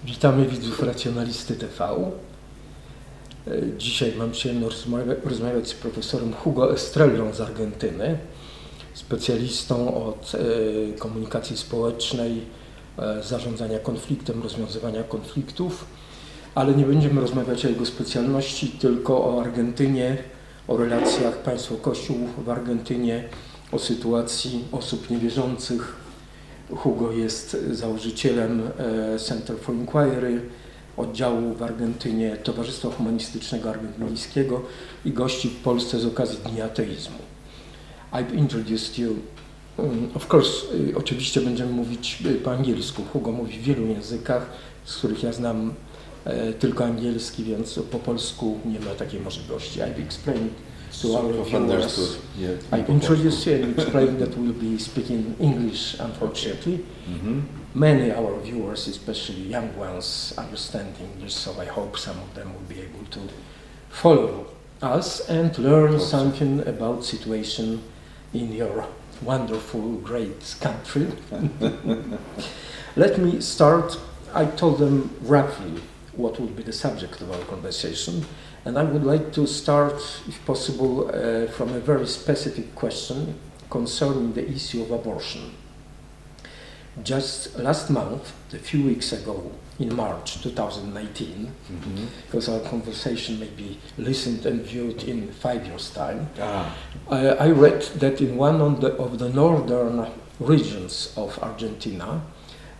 Witamy widzów Racjonalisty TV. Dzisiaj mam przyjemność rozmawiać z profesorem Hugo Estrellą z Argentyny, specjalistą od komunikacji społecznej, zarządzania konfliktem, rozwiązywania konfliktów, ale nie będziemy rozmawiać o jego specjalności, tylko o Argentynie, o relacjach państwo-kościół w Argentynie, o sytuacji osób niewierzących. Hugo jest założycielem Center for Inquiry, oddziału w Argentynie Towarzystwa Humanistycznego argentyńskiego i gości w Polsce z okazji Dni Ateizmu. I've introduced you. Of course, oczywiście będziemy mówić po angielsku. Hugo mówi w wielu językach, z których ja znam tylko angielski, więc po polsku nie ma takiej możliwości. I've explained to our viewers. I introduced you and explained that we'll be speaking English, unfortunately. Many our viewers, especially young ones, understand English, so I hope some of them will be able to follow us and learn something about situation in your wonderful, great country. Let me start. I told them roughly what would be the subject of our conversation. And I would like to start, if possible, from a very specific question concerning the issue of abortion. Just last month, a few weeks ago, in March 2019, because our conversation may be listened and viewed in 5 years' time, I read that in one of the northern regions of Argentina,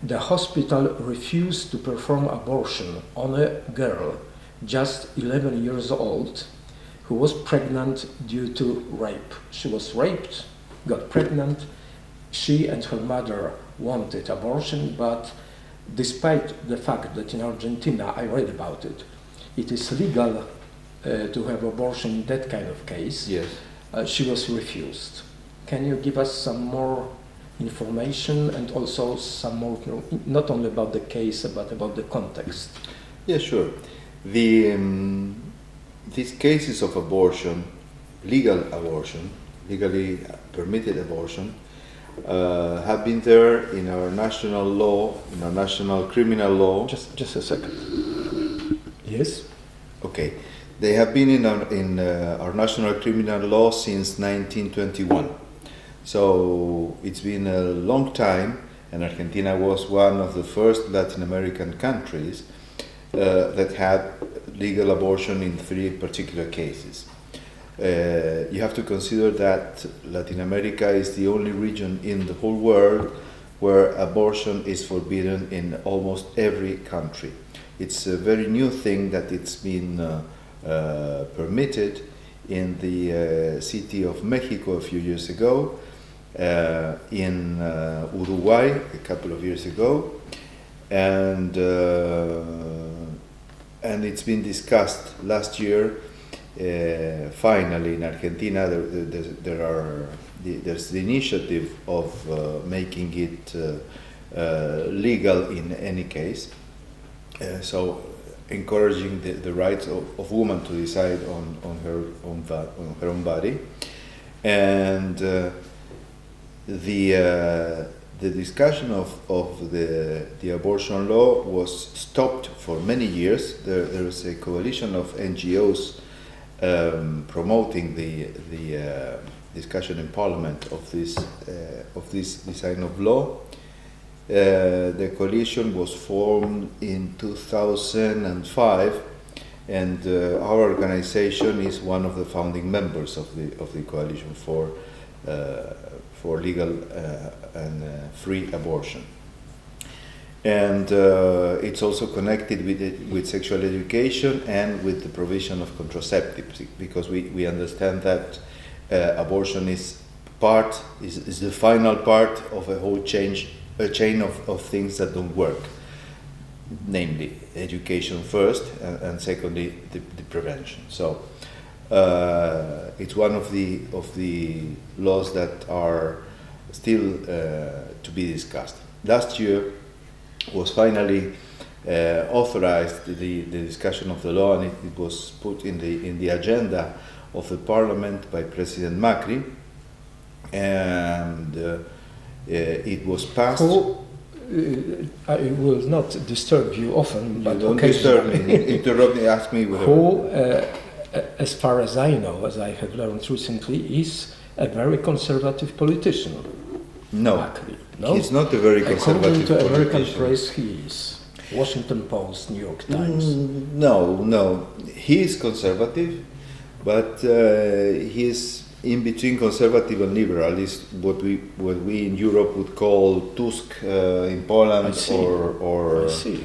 the hospital refused to perform abortion on a girl just 11 years old, who was pregnant due to rape. She was raped, got pregnant. She and her mother wanted abortion, but despite the fact that in Argentina, I read about it, it is legal to have abortion in that kind of case, yes. She was refused. Can you give us some more information and also some more, not only about the case, but about the context? Yeah, sure. These cases of abortion, legally permitted abortion, have been there in our national law, in our national criminal law. Just a second. Yes. Okay, they have been in our national criminal law since 1921. So it's been a long time, and Argentina was one of the first Latin American countries that had legal abortion in 3 particular cases. You have to consider that Latin America is the only region in the whole world where abortion is forbidden in almost every country. It's a very new thing that it's been permitted in the city of Mexico a few years ago, in Uruguay a couple of years ago, and it's been discussed last year. Finally, in Argentina, there's the initiative of making it legal in any case. So, encouraging the rights of women to decide on her own body, and the discussion of the abortion law was stopped for many years. There was a coalition of NGOs promoting the discussion in Parliament of this design of law. The coalition was formed in 2005, and our organization is one of the founding members of the coalition for legal and free abortion. And it's also connected with sexual education and with the provision of contraceptives, because we understand that abortion is the final part of a whole chain of things that don't work, namely education first, and secondly the prevention. So it's one of the laws that are still to be discussed. Last year was finally authorized the discussion of the law, and it was put in the agenda of the parliament by President Macri, and it was passed. I will not disturb you often, but You don't disturb occasionally. me. Interrupt me. Ask me whatever. Who, as far as I know, as I have learned recently, is a very conservative politician. No, Macri, no? he's not a very conservative According to American politician. press, he is. Washington Post, New York Times. No, he is conservative, but he is in between conservative and liberal. Is what we in Europe would call Tusk in Poland, I see. or I see.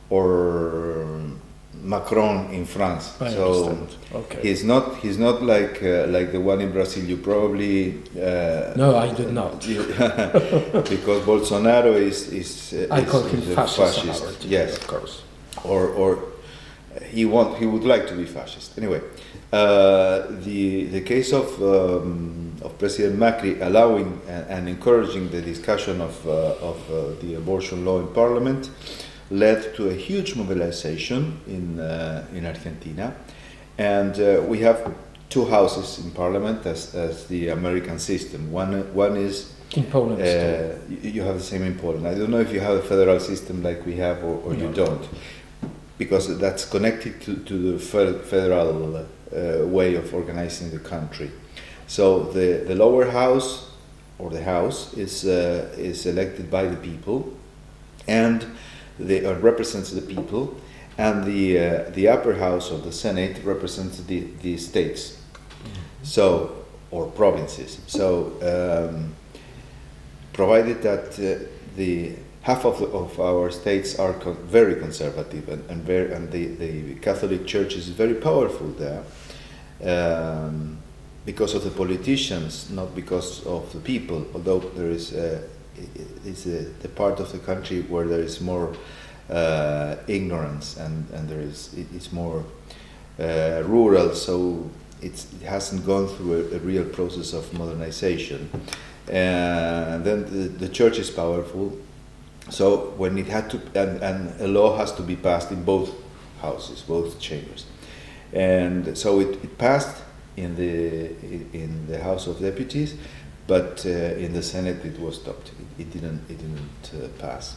or Macron in France. I understand. Okay. he's not like the one in Brazil. You probably No, I did not. because Bolsonaro is I call him a fascist. Yes, Of course. or he would like to be fascist. Anyway, the case of President Macri allowing and encouraging the discussion of the abortion law in Parliament led to a huge mobilization in Argentina, and we have two houses in Parliament as the American system. One is In Poland, you have the same in Poland. I don't know if you have a federal system like we have or you don't, because that's connected to the federal way of organizing the country. So the lower house, or the house, is elected by the people, and they represents the people, and the upper house of the Senate represents the states, so, or provinces. So provided that the half of our states are very conservative and the Catholic Church is very powerful there, because of the politicians, not because of the people. Although there is it's the part of the country where there is more ignorance and it's more rural, so it hasn't gone through a real process of modernization. And then the church is powerful, so when it had to, and a law has to be passed in both houses, both chambers, and so it passed in the House of Deputies, but in the Senate it was stopped. It didn't pass.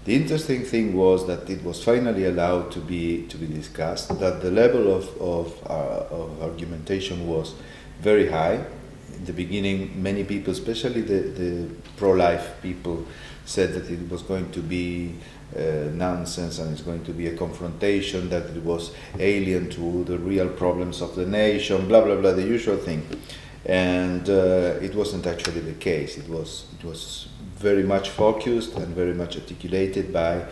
The interesting thing was that it was finally allowed to be discussed. That the level of argumentation was very high. In the beginning, many people, especially the pro-life people, said that it was going to be nonsense and it's going to be a confrontation, that it was alien to the real problems of the nation, blah blah blah, the usual thing. And it wasn't actually the case. It was very much focused and very much articulated by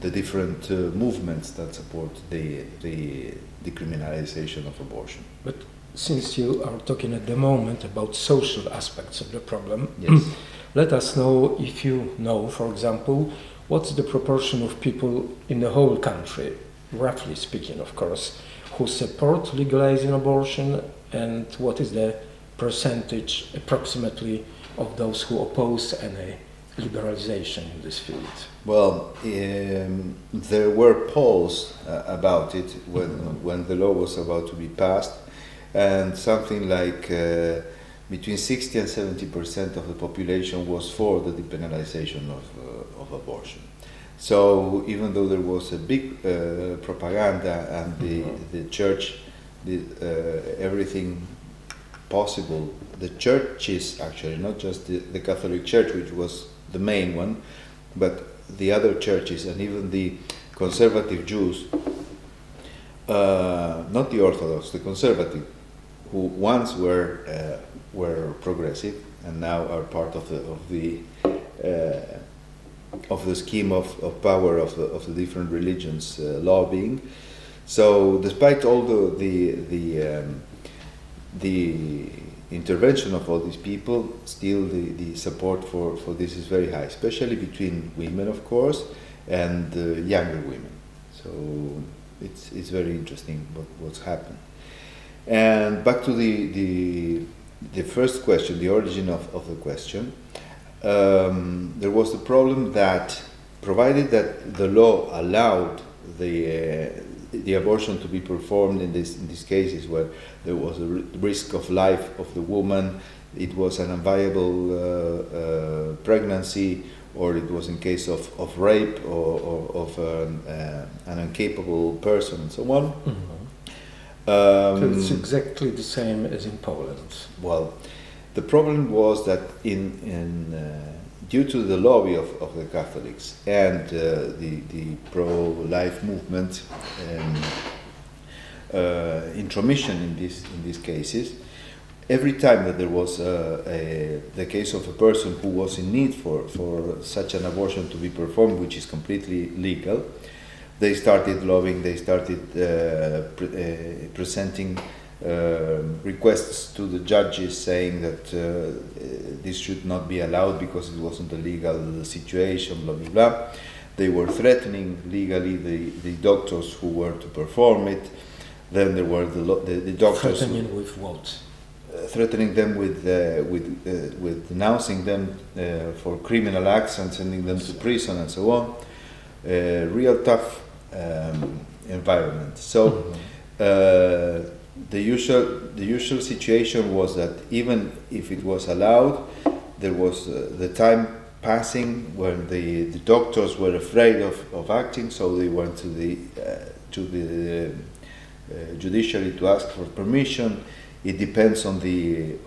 the different movements that support the decriminalization of abortion. But since you are talking at the moment about social aspects of the problem, Yes. let us know, if you know, for example, what's the proportion of people in the whole country, roughly speaking, of course, who support legalizing abortion, and what is the percentage approximately of those who oppose any liberalization in this field? Well, there were polls about it when the law was about to be passed, and something like between 60 and 70% of the population was for the depenalization of abortion. So even though there was a big propaganda and the church did everything possible, the churches actually, not just the Catholic Church, which was the main one, but the other churches and even the conservative Jews, not the Orthodox, the conservative, who once were progressive and now are part of the scheme of power of the different religions lobbying. So despite all the intervention of all these people, still the support for this is very high, especially between women, of course, and younger women. So it's very interesting what's happened. And back to the first question, the origin of the question. There was the problem that, provided that the law allowed the abortion to be performed in these cases where there was a risk of life of the woman, it was an unviable pregnancy, or it was in case of rape or of an incapable person and so on. So it's exactly the same as in Poland. Well, the problem was that due to the lobby of the Catholics and the pro-life movement intromission in these cases, every time that there was the case of a person who was in need for such an abortion to be performed, which is completely legal, they started lobbying, they started presenting requests to the judges saying that this should not be allowed because it wasn't a legal situation, blah, blah, blah. They were threatening legally the doctors who were to perform it. Then there were the doctors... Threatening with what? Threatening them with denouncing them for criminal acts and sending them to prison and so on. Real tough environment. So the usual situation was that even if it was allowed, there was the time passing when the doctors were afraid of acting, so they went to the judiciary to ask for permission. It depends on the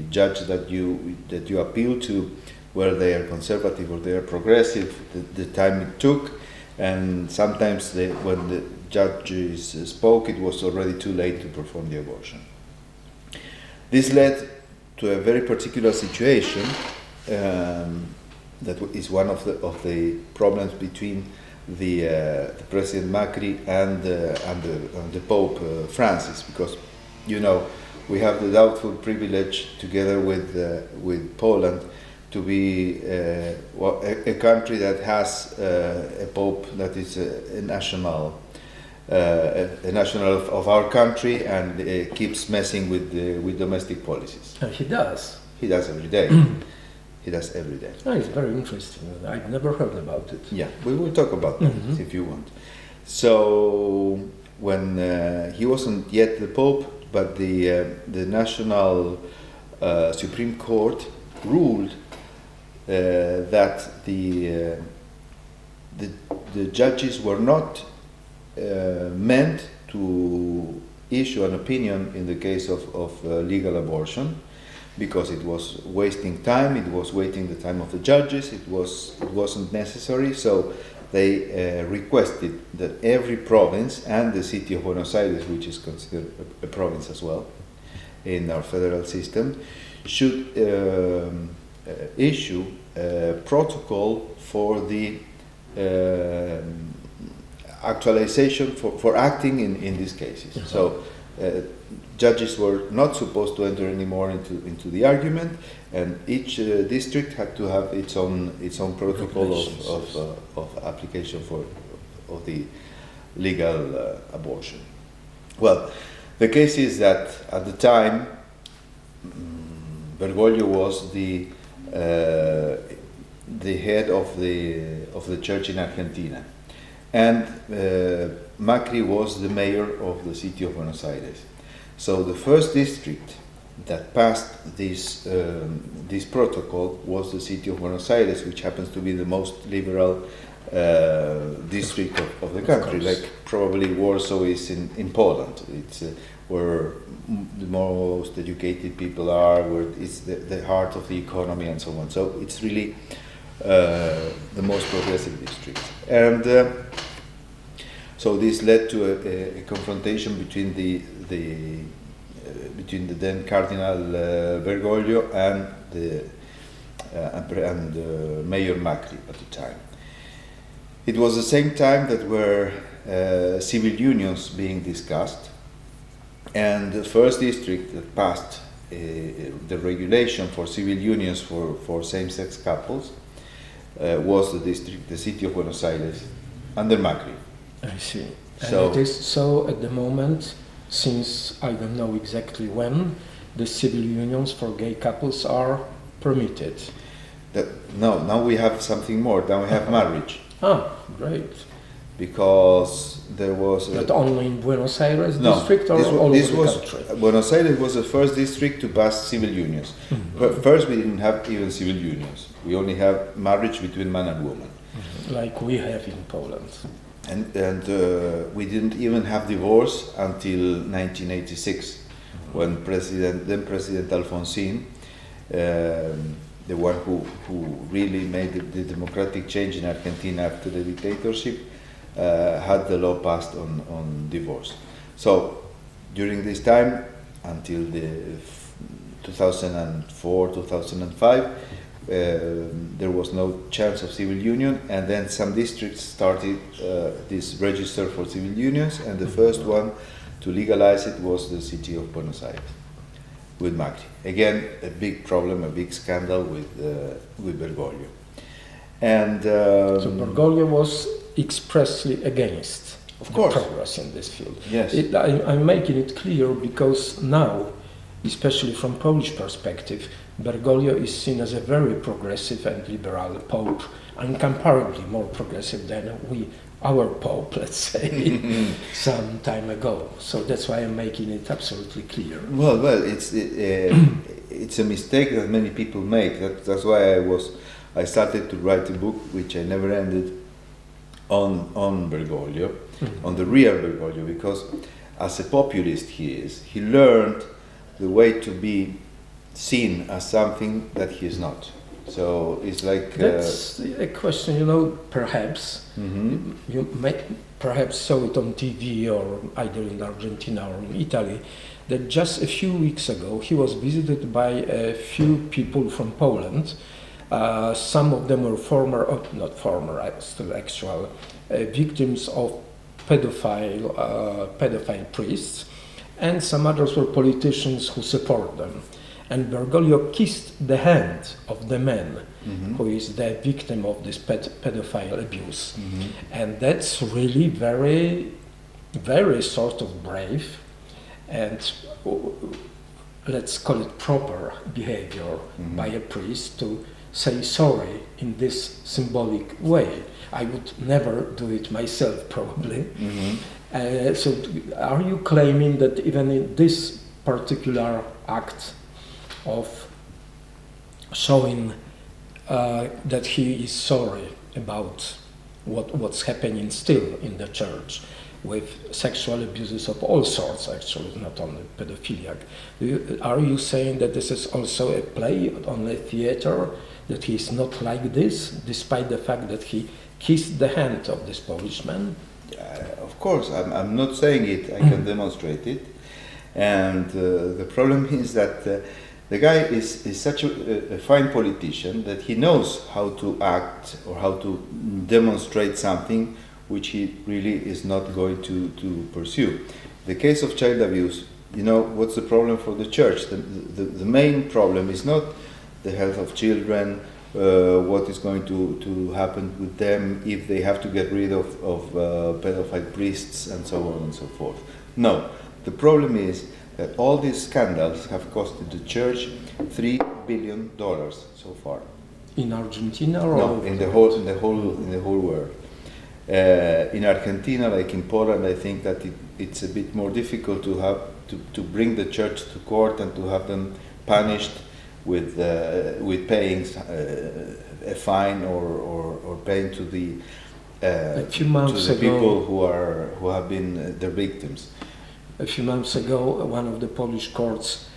judge that you appeal to, whether they are conservative or they are progressive, the time it took, and sometimes when the judges spoke, it was already too late to perform the abortion. This led to a very particular situation that is one of the problems between the President Macri and the Pope Francis, because we have the doubtful privilege, together with Poland, to be a country that has a pope that is a national of our country and keeps messing with domestic policies. He does. He does every day. He does every day. Oh, it's very interesting. I've never heard about it. Yeah, we will talk about that if you want. So when he wasn't yet the Pope, but the National Supreme Court ruled that the judges were not meant to issue an opinion in the case of legal abortion, because it was wasting time, it was wasting the time of the judges, it wasn't necessary. So they requested that every province and the city of Buenos Aires, which is considered a province as well in our federal system, should issue a protocol for the actualization for acting in these cases. Mm-hmm. So judges were not supposed to enter anymore into the argument, and each district had to have its own protocol of application of the legal abortion. Well, the case is that at the time Bergoglio was the head of the church in Argentina, and Macri was the mayor of the city of Buenos Aires. So the first district that passed this protocol was the city of Buenos Aires, which happens to be the most liberal district of the country, like probably Warsaw is in Poland. It's where the most educated people are, where it's the heart of the economy and so on. So it's really the most progressive district. And so this led to a confrontation between the then Cardinal Bergoglio and Mayor Macri at the time. It was the same time that were civil unions being discussed, and the first district that passed the regulation for civil unions for same-sex couples was the city of Buenos Aires, under Macri. I see. And it is so at the moment, since I don't know exactly when, the civil unions for gay couples are permitted. No, now we have something more. Now we have marriage. Ah, great. Because But only in Buenos Aires No, district or this wa- all this over was the country? Buenos Aires was the first district to pass civil unions. First, we didn't have even civil unions. We only have marriage between man and woman, Like we have in Poland. and we didn't even have divorce until 1986, when then President Alfonsín, the one who really made the democratic change in Argentina after the dictatorship, had the law passed on divorce. So during this time, until the 2004, 2005, there was no chance of civil union, and then some districts started this register for civil unions, and the first one to legalize it was the city of Buenos Aires with Macri. Again, a big problem, a big scandal with Bergoglio. And So Bergoglio was expressly against Of course. progress in this field. Yes. I'm making it clear because now, especially from Polish perspective, Bergoglio is seen as a very progressive and liberal pope, incomparably more progressive than our pope, let's say, some time ago. So that's why I'm making it absolutely clear. Well, it's a mistake that many people make. That's why I started to write a book, which I never ended, on Bergoglio, on the real Bergoglio, because as a populist he learned the way to be seen as something that he is not. So it's like That's a question, perhaps you may perhaps saw it on TV or either in Argentina or in Italy, that just a few weeks ago he was visited by a few people from Poland. Some of them were still actual victims of pedophile priests, and some others were politicians who support them. And Bergoglio kissed the hand of the man who is the victim of this pedophile abuse. And that's really very, very sort of brave and let's call it proper behavior by a priest to say sorry in this symbolic way. I would never do it myself, probably. So are you claiming that even in this particular act of showing that he is sorry about what's happening still in the church with sexual abuses of all sorts, actually, not only pedophilia, are you saying that this is also a play on a theater, that he is not like this, despite the fact that he kissed the hand of this Polish man? Of course, I'm not saying it, I can demonstrate it. And the problem is that the guy is such a fine politician that he knows how to act or how to demonstrate something which he really is not going to pursue. The case of child abuse, what's the problem for the church? The main problem is not the health of children, what is going to happen with them if they have to get rid of pedophile priests and so on and so forth. No, the problem is that all these scandals have costed the church $3 billion so far. In Argentina or no, in the whole world. In Argentina, like in Poland, I think that it's a bit more difficult to bring the church to court and to have them punished with paying a fine or paying to the people who have been the victims. A few months ago, one of the Polish courts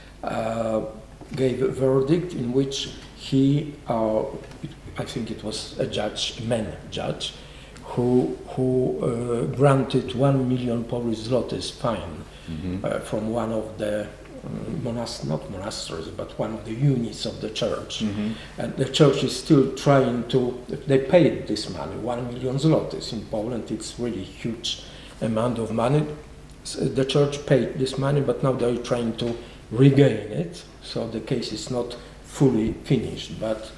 gave a verdict in which he, I think it was a judge, who granted 1 million Polish zlotys fine from one of the not monasteries, but one of the units of the church. And the church is still trying they paid this money, 1 million zlotys. In Poland, it's really huge amount of money. The church paid this money, but now they're trying to regain it. So the case is not fully finished, but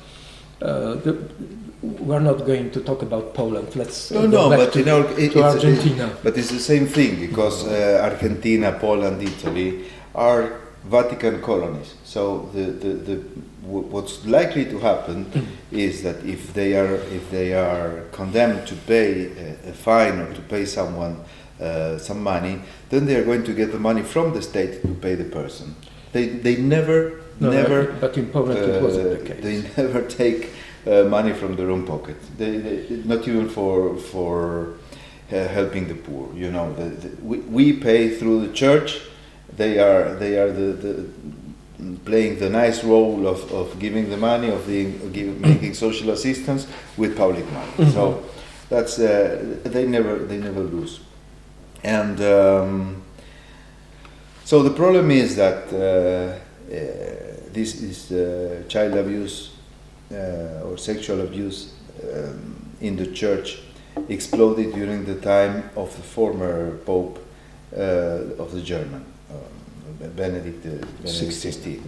we're not going to talk about Poland. Let's go back to Argentina. But it's the same thing, because Argentina, Poland, Italy are Vatican colonies. So what's likely to happen is that if they are condemned to pay a fine or to pay someone some money, then they are going to get the money from the state to pay the person. They never. But in Poland it wasn't the case. They never take money from their own pocket. They not even for helping the poor. You know, we pay through the church. They are playing the nice role of giving the money, making social assistance with public money. Mm-hmm. So that's they never lose. And so the problem is that this child abuse or sexual abuse in the church exploded during the time of the former Pope of the German, Benedict XVI.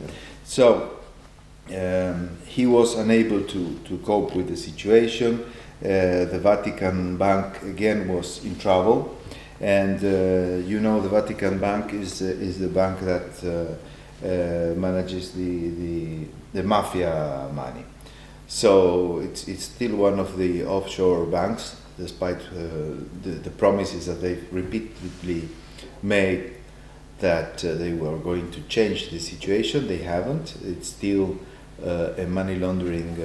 So he was unable to cope with the situation. The Vatican Bank again was in trouble, and you know, the Vatican Bank is the bank that manages the mafia money. So it's still one of the offshore banks, despite the promises that they've repeatedly made that they were going to change the situation. They haven't. It's still a money laundering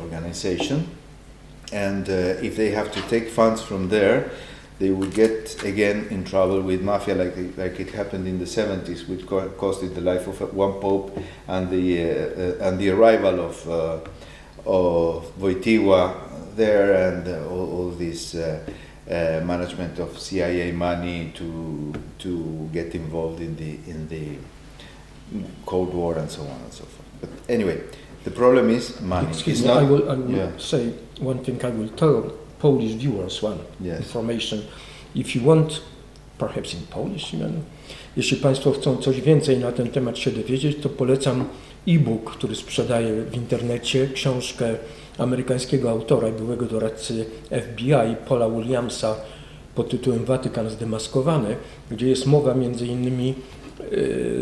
organization, and if they have to take funds from there, they would get again in trouble with mafia, like it happened in the 70s, which costed the life of one pope, and the arrival of Wojtyła there, and all this management of CIA money to get involved in the Cold War and so on and so forth. But anyway, the problem is money. Excuse me, I will say one thing. I will tell Polish viewers one information. If you want, perhaps in Polish, jeśli Państwo chcą coś więcej na ten temat się dowiedzieć, to polecam e-book, który sprzedaję w internecie, książkę amerykańskiego autora i byłego doradcy FBI, Paula Williamsa, pod tytułem Watykan zdemaskowany, gdzie jest mowa między innymi,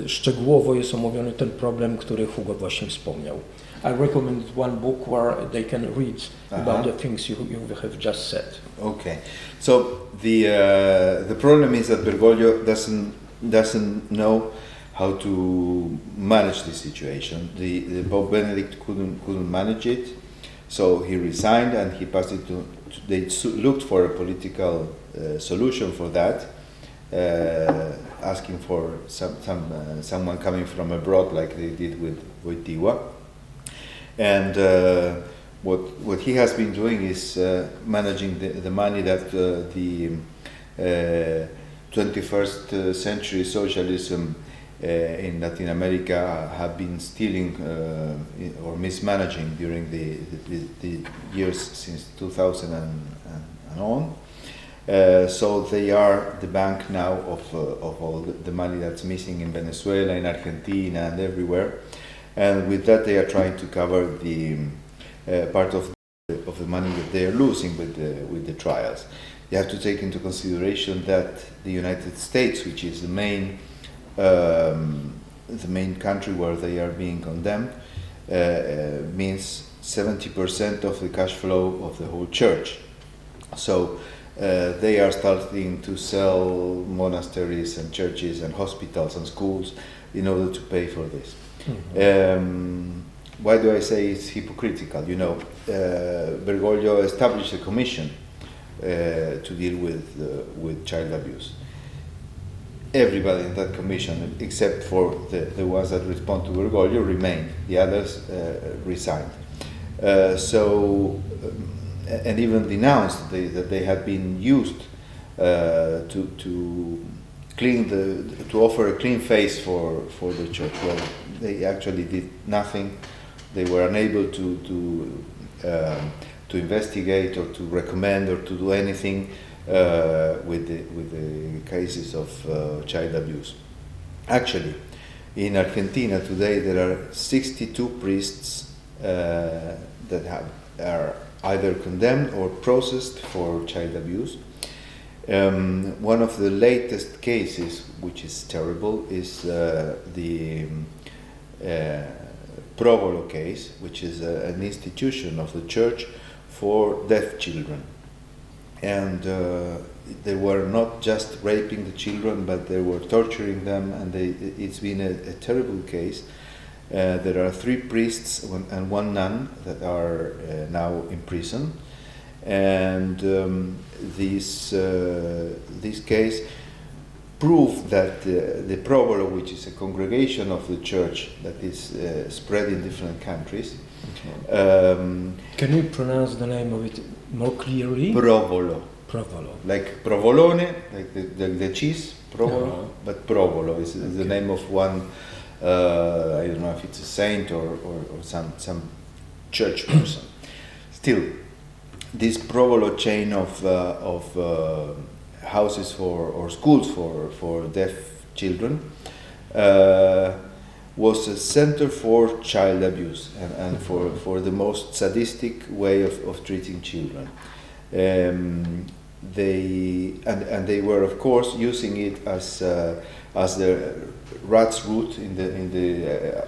szczegółowo jest omówiony ten problem, który Hugo właśnie wspomniał. I recommend one book where they can read about the things you have just said. Okay, so the problem is that Bergoglio doesn't know how to manage the situation. The Pope Benedict couldn't manage it, so he resigned and he passed it to. They looked for a political solution for that, asking for someone coming from abroad, like they did with Wojtyła. And what he has been doing is managing the money that the 21st century socialism in Latin America have been stealing or mismanaging during the years since 2000 and on. So they are the bank now of all the money that's missing in Venezuela, in Argentina, and everywhere. And with that, they are trying to cover the part of the money that they are losing with the trials. You have to take into consideration that the United States, which is the main country where they are being condemned, means 70% of the cash flow of the whole church. So they are starting to sell monasteries and churches and hospitals and schools in order to pay for this. Mm-hmm. Why do I say it's hypocritical? You know, Bergoglio established a commission to deal with child abuse. Everybody in that commission, except for the ones that respond to Bergoglio, remained. The others resigned. And even denounced that they had been used to offer a clean face for the church. Well, they actually did nothing. They were unable to investigate or to recommend or to do anything with the cases of child abuse. Actually, in Argentina today there are 62 priests that are either condemned or processed for child abuse. One of the latest cases, which is terrible, is the Provolo case, which is an institution of the church for deaf children. And they were not just raping the children, but they were torturing them, and it's been a terrible case. There are 3 priests and 1 nun that are now in prison, and this case proved that the Provolo, which is a congregation of the church that is spread in different countries. Can you pronounce the name of it more clearly? Provolo. Provolo. Like provolone, like the cheese, Provolo, but Provolo is the name of one, I don't know if it's a saint or some church person. Still, this Provolo chain of houses or schools for deaf children was a center for child abuse and for the most sadistic way of treating children. They were, of course, using it as the rat's route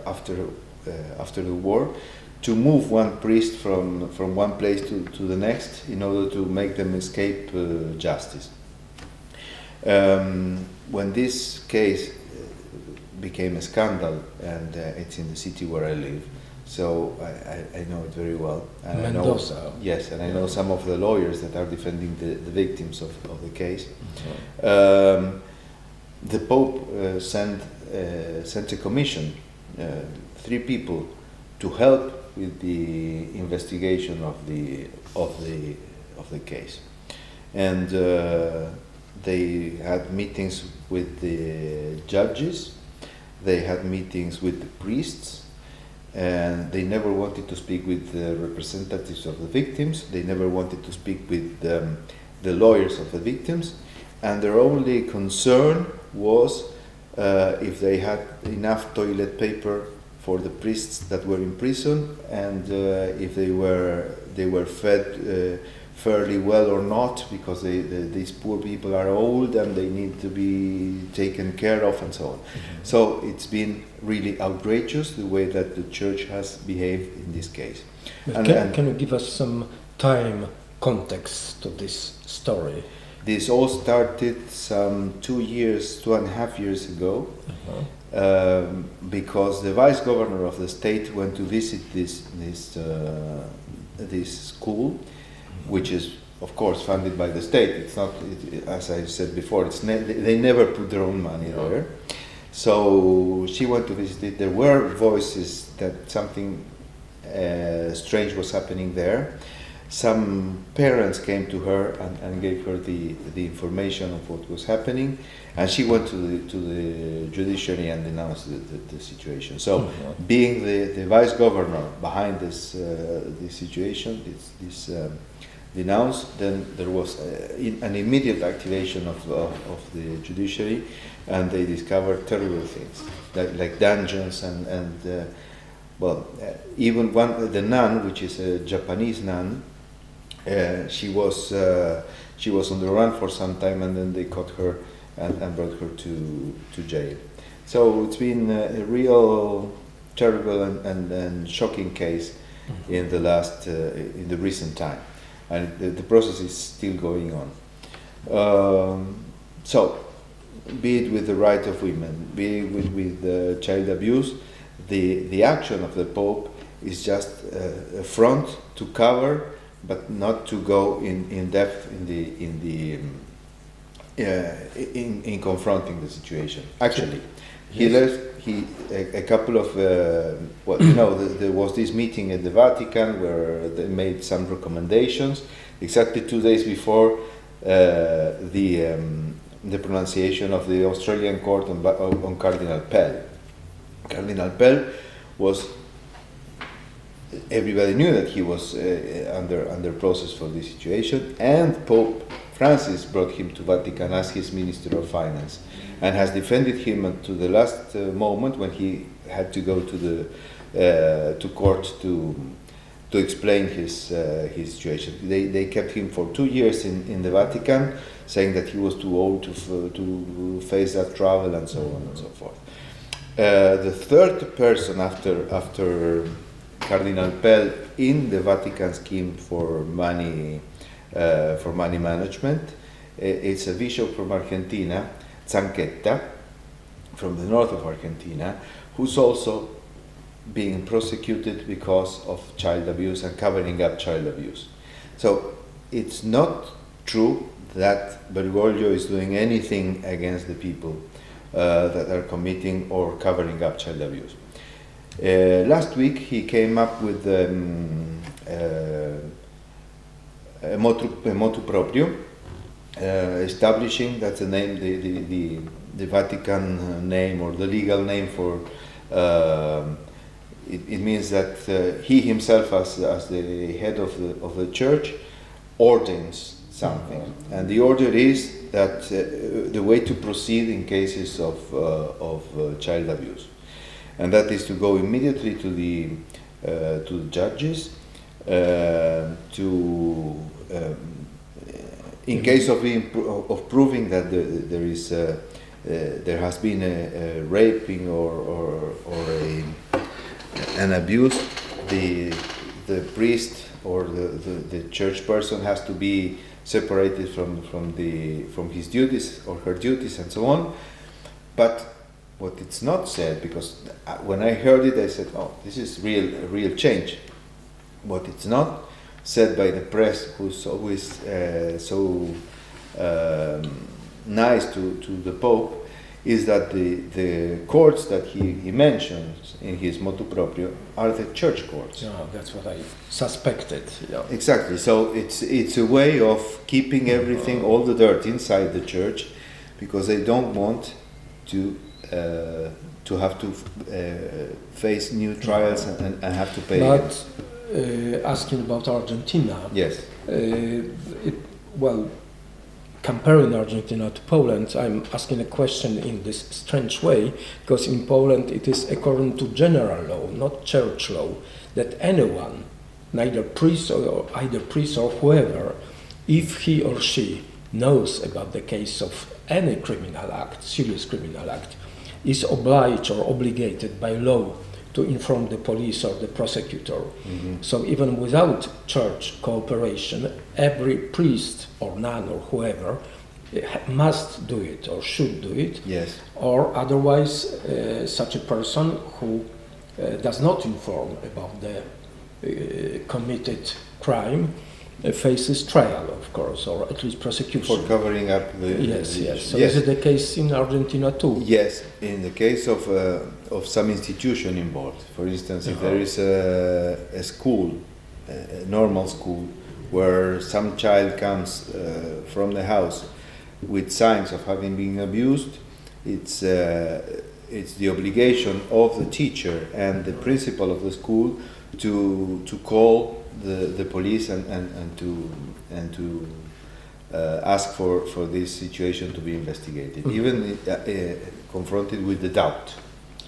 after the war, to move one priest from one place to the next in order to make them escape justice. When this case became a scandal, and it's in the city where I live, so I know it very well. And Mendoza. I know some of the lawyers that are defending the victims of the case. Mm-hmm. The Pope sent a commission, 3 people, to help with the investigation of the case, and they had meetings with the judges. They had meetings with the priests, and they never wanted to speak with the representatives of the victims. They never wanted to speak with the lawyers of the victims, and their only concern was if they had enough toilet paper for the priests that were in prison, and if they were fed fairly well or not, because these poor people are old and they need to be taken care of, and so on. Mm-hmm. So it's been really outrageous the way that the church has behaved in this case. Can you give us some time context to this story? This all started some 2.5 years ago, because the vice governor of the state went to visit this school, which is, of course, funded by the state. It's not, as I said before, they never put their own money there. So she went to visit it. There were voices that something strange was happening there. Some parents came to her and gave her the information of what was happening, and she went to the judiciary and denounced the situation. So, being the vice governor behind this situation, this denounced, then there was an immediate activation of the judiciary, and they discovered terrible things like dungeons and even the nun, which is a Japanese nun. She was on the run for some time, and then they caught her and brought her to jail. So it's been a real terrible and shocking case in the recent time, and the process is still going on. So, be it with the right of women, be it with child abuse, the action of the Pope is just a front to cover, but not to go in depth in confronting the situation. Actually, a couple of there was this meeting at the Vatican where they made some recommendations exactly 2 days before the pronunciation of the Australian court on Cardinal Pell. Cardinal Pell was. Everybody knew that he was under process for this situation, and Pope Francis brought him to Vatican as his Minister of Finance, and has defended him to the last moment when he had to go to court to to explain his situation. They kept him for 2 years in the Vatican, saying that he was too old to face that travel and so on and so forth. The third person after Cardinal Pell in the Vatican scheme for money management, it's a bishop from Argentina, Zanquetta, from the north of Argentina, who's also being prosecuted because of child abuse and covering up child abuse. So it's not true that Bergoglio is doing anything against the people that are committing or covering up child abuse. Last week he came up with a motu proprio, establishing, that's the name, the Vatican name or the legal name for. It means that he himself, as the head of the church, orders something, and the order is that the way to proceed in cases of child abuse, and that is to go immediately to the judges in case of proving that there has been a raping or an abuse, the priest or the church person has to be separated from his duties or her duties and so on. But what it's not said, because when I heard it I said, oh, this is real change. What it's not said by the press, who's always so nice to the Pope, is that the courts that he mentions in his motu proprio are the church courts. Yeah, that's what I suspected. Yeah. Exactly. So it's a way of keeping everything, all the dirt inside the church, because they don't want to have to face new trials and have to pay. But asking about Argentina. Yes. Comparing Argentina to Poland, I'm asking a question in this strange way, because in Poland it is according to general law, not church law, that anyone, either priest or whoever, if he or she knows about the case of any criminal act, serious criminal act, is obliged or obligated by law to inform the police or the prosecutor. Mm-hmm. So even without church cooperation, every priest or nun or whoever must do it or should do it. Yes. Or otherwise, such a person who does not inform about the committed crime faces trial, of course, or at least prosecution. For covering up the... Yes. So yes. is it the case in Argentina too? Yes, in the case of some institution involved. For instance, if there is a school, a normal school, where some child comes from the house with signs of having been abused, it's the obligation of the teacher and the principal of the school to call the police and to ask for this situation to be investigated, even confronted with the doubt.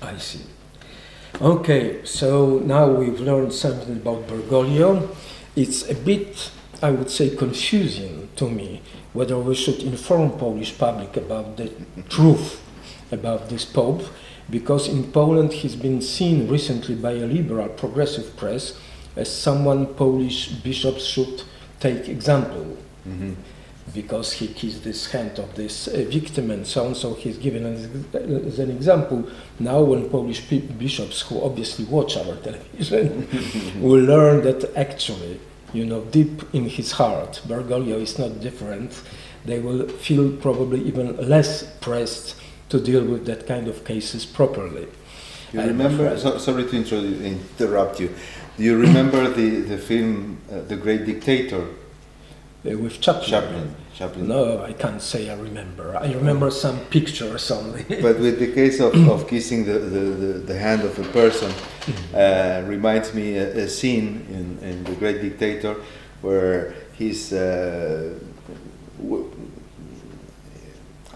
I see. Okay, so now we've learned something about Bergoglio. It's a bit, I would say, confusing to me whether we should inform Polish public about the truth about this Pope, because in Poland he's been seen recently by a liberal progressive press as someone Polish bishops should take example, because he kissed this hand of this victim and so on, so he's given as an example. Now when Polish bishops, who obviously watch our television, will learn that actually, deep in his heart, Bergoglio is not different, they will feel probably even less pressed to deal with that kind of cases properly. You remember, sorry to interrupt you, do you remember the film The Great Dictator? With Chaplin. No, I can't say I remember. I remember some pictures only. But with the case of kissing the hand of a person, reminds me a scene in The Great Dictator where he's, I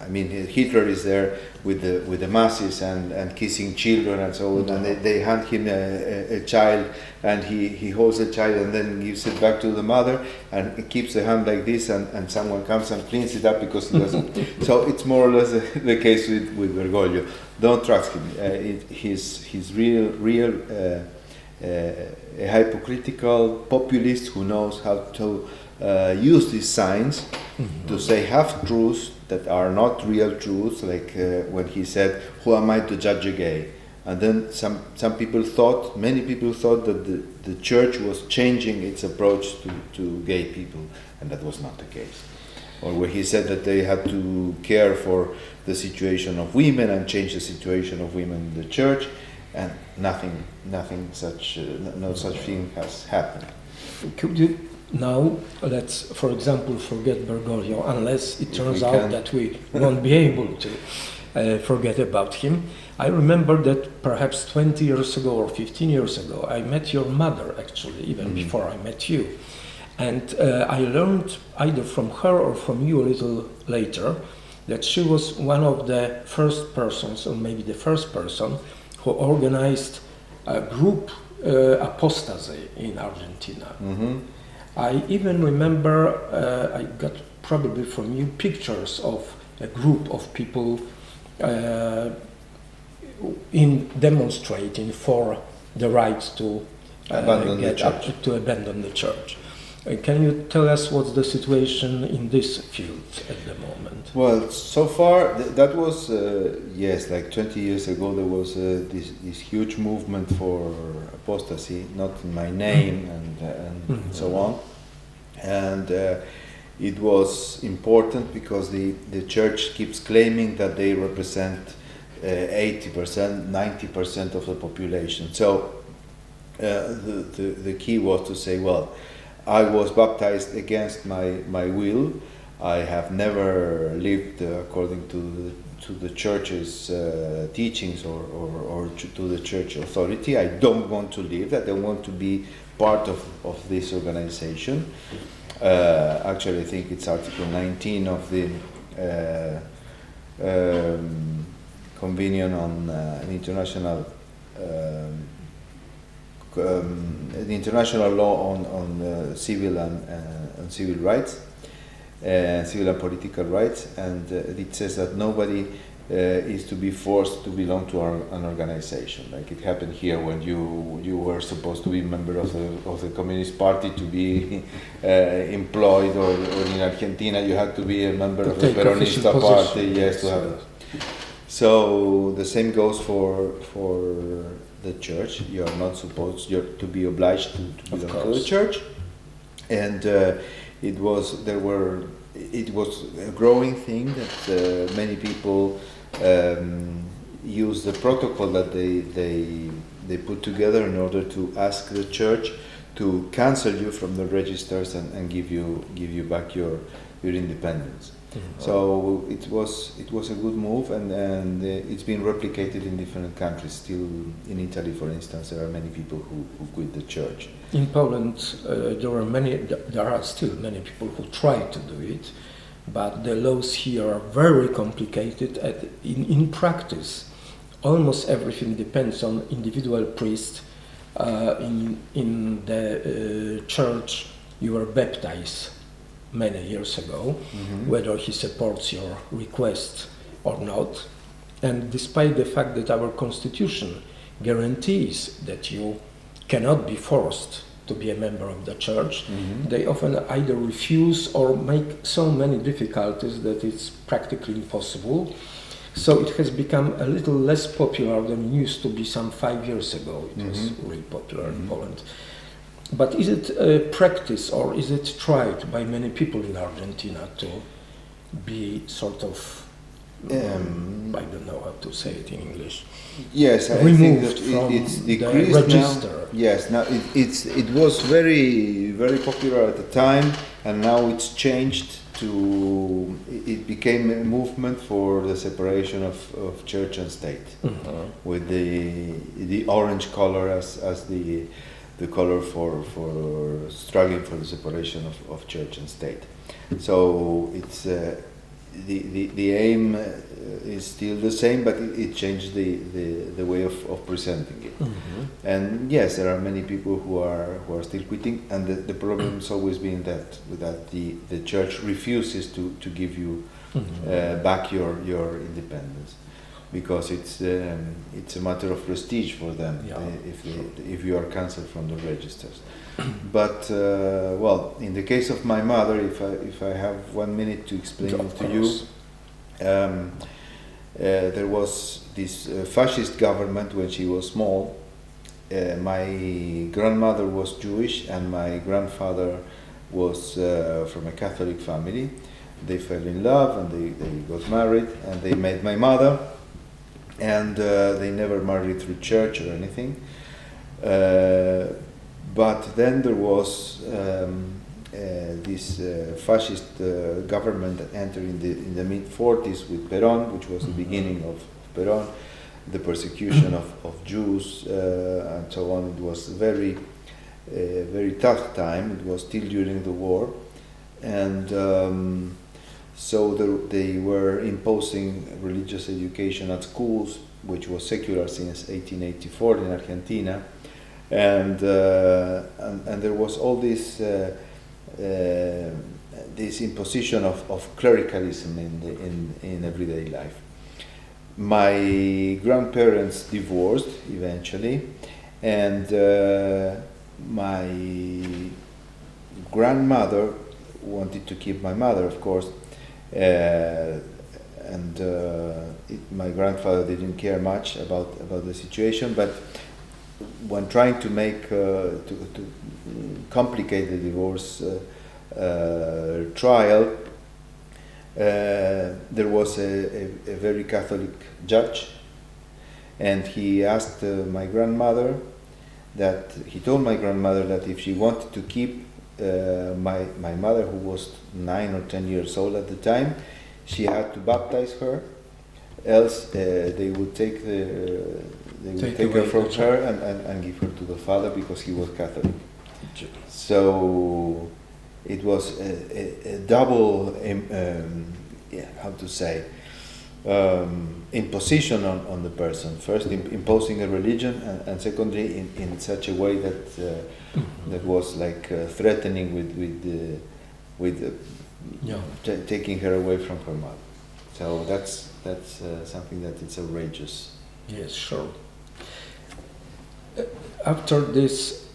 I mean, Hitler is there with the masses and kissing children and so on, and they hand him a child, and he holds the child and then gives it back to the mother and keeps the hand like this, and someone comes and cleans it up because he doesn't. So it's more or less the case with Bergoglio. Don't trust him. He's real a hypocritical populist who knows how to use these signs to say half-truths that are not real truths, like when he said, "Who am I to judge a gay?" And then many people thought that the church was changing its approach to gay people, and that was not the case. Or where he said that they had to care for the situation of women and change the situation of women in the church, and no such thing has happened. Could you now, let's, for example, forget Bergoglio, unless it turns out that we won't be able to forget about him. I remember that perhaps 20 years ago or 15 years ago, I met your mother, actually, even before I met you. And I learned either from her or from you a little later that she was one of the first persons, or maybe the first person, who organized a group apostasy in Argentina. I even remember, I got probably from you pictures of a group of people demonstrating for the right to abandon the church. Can you tell us what's the situation in this field at the moment? Well, so far that was like 20 years ago. There was this huge movement for apostasy, not in my name and so on, and it was important because the church keeps claiming that they represent 80%, 90% of the population. So the key was to say, well, I was baptized against my will. I have never lived according to the church's teachings or to the church authority. I don't want to live. I don't want to be part of this organization. Actually, I think it's Article 19 of the Convention on the international law on civil and civil rights, civil and political rights, and it says that nobody is to be forced to belong to an organization. Like it happened here when you were supposed to be a member of the Communist Party to be employed, or in Argentina you had to be a member of the Peronista Party. Yes, to have it. So the same goes for the church. You are not supposed to be obliged to belong to the church, and it was a growing thing that many people use the protocol that they put together in order to ask the church to cancel you from the registers and give you back your independence. So it was a good move, and it's been replicated in different countries. Still in Italy, for instance, there are many people who quit the church. In Poland, there are still many people who try to do it, but the laws here are very complicated. In practice, almost everything depends on individual priest. In the church, you were baptized many years ago, whether he supports your request or not. And despite the fact that our constitution guarantees that you cannot be forced to be a member of the church, they often either refuse or make so many difficulties that it's practically impossible. So it has become a little less popular than it used to be some 5 years ago. It was really popular in Poland. But is it a practice, or is it tried by many people in Argentina to be sort of, I don't know how to say it in English. Yes, I think that it's decreased the register. Now. Yes, now it was very, very popular at the time, and now it's changed to, it became a movement for the separation of church and state, with the orange color as the color for struggling for the separation of church and state. So the aim is still the same, but it changed the way of presenting it. Mm-hmm. And yes, there are many people who are still quitting, and the problem has always been that the church refuses to give you back your independence, because it's a matter of prestige for them if you are cancelled from the registers. But well, in the case of my mother, if I have 1 minute to explain it to you, there was this fascist government when she was small. My grandmother was Jewish and my grandfather was from a Catholic family. They fell in love and they got married and they met my mother, and they never married through church or anything. But then there was this fascist government that entered in the mid-40s with Perón, which was the beginning of Perón, the persecution of Jews and so on. It was a very tough time. It was still during the war, and so they were imposing religious education at schools, which was secular since 1884 in Argentina. And there was all this imposition of clericalism in everyday life. My grandparents divorced eventually, and my grandmother wanted to keep my mother, of course, and my grandfather didn't care much about the situation, but when trying to make to complicate the divorce trial, there was a very Catholic judge, and he asked my grandmother he told my grandmother that if she wanted to keep my mother, who was 9 or 10 years old at the time, she had to baptize her, else they would take her from her and give her to the father, because he was Catholic. So it was a double, how to say, imposition on the person. First, imposing a religion, and secondly, in such a way that was like threatening with taking her away from her mother. So that's something that it's outrageous. Yes, sure. After these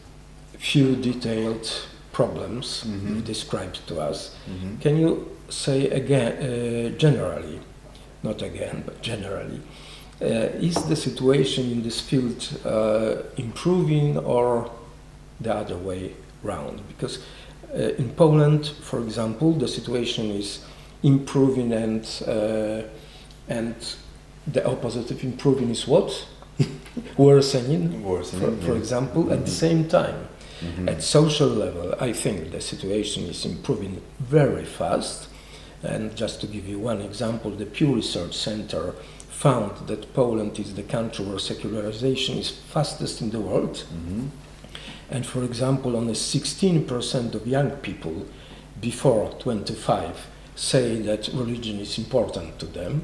few detailed problems you've described to us, can you say again, generally, not again, but generally, is the situation in this field improving or the other way round? Because in Poland, for example, the situation is improving, and the opposite of improving is what? Worsening, for example. At the same time, at social level, I think the situation is improving very fast. And just to give you one example, the Pew Research Center found that Poland is the country where secularization is fastest in the world. And for example, only 16% of young people before 25 say that religion is important to them,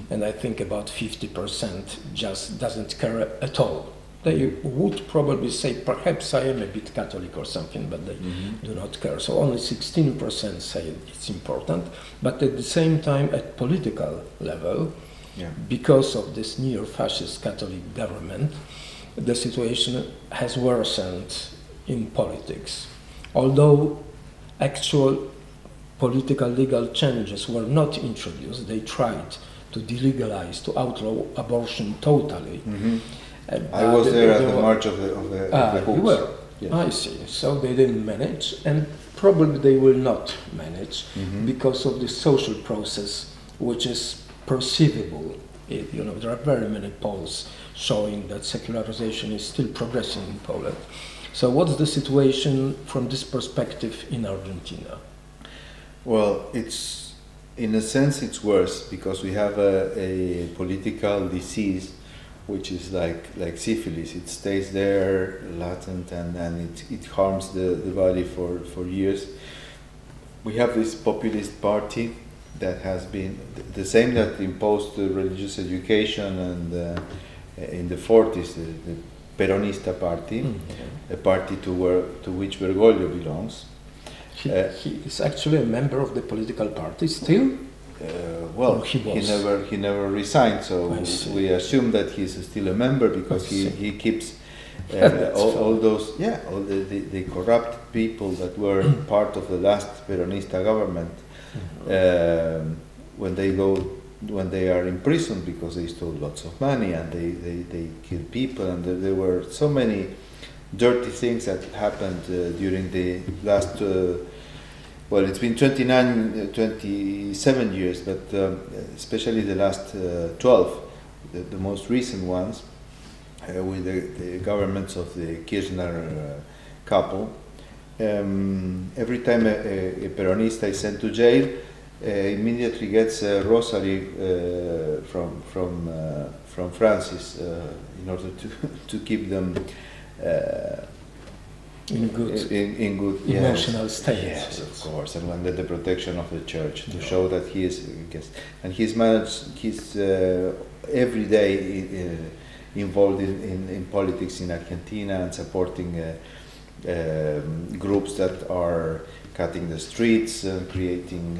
and I think about 50% just doesn't care at all. They would probably say, perhaps I am a bit Catholic or something, but they do not care. So only 16% say it's important, but at the same time, at political level, because of this neo-fascist Catholic government, the situation has worsened in politics. Although actual political legal changes were not introduced, they tried to delegalize, to outlaw abortion totally. I was there at the march of the Hooks. You were? Yes. I see. So they didn't manage, and probably they will not manage because of the social process, which is perceivable. There are very many polls showing that secularization is still progressing in Poland. So what's the situation from this perspective in Argentina? Well, in a sense it's worse, because we have a political disease which is like syphilis. It stays there latent, and it harms the body for years. We have this populist party that has been the same that imposed religious education, and in the 40s, the Peronista party, a party to which Bergoglio belongs. He is actually a member of the political party still? Well, he never resigned, so we assume that he's still a member, because he keeps all the corrupt people that were part of the last Peronista government, when they are imprisoned because they stole lots of money and they killed people, and there were so many dirty things that happened during the last well, it's been 27 years, but especially the last 12, the most recent ones, with the governments of the Kirchner couple. Every time a Peronista is sent to jail, immediately gets a rosary from Francis in order to keep them in good emotional state. Yes, of course, and under the protection of the church, to show that he is, and he's every day involved in politics in Argentina, and supporting groups that are cutting the streets, creating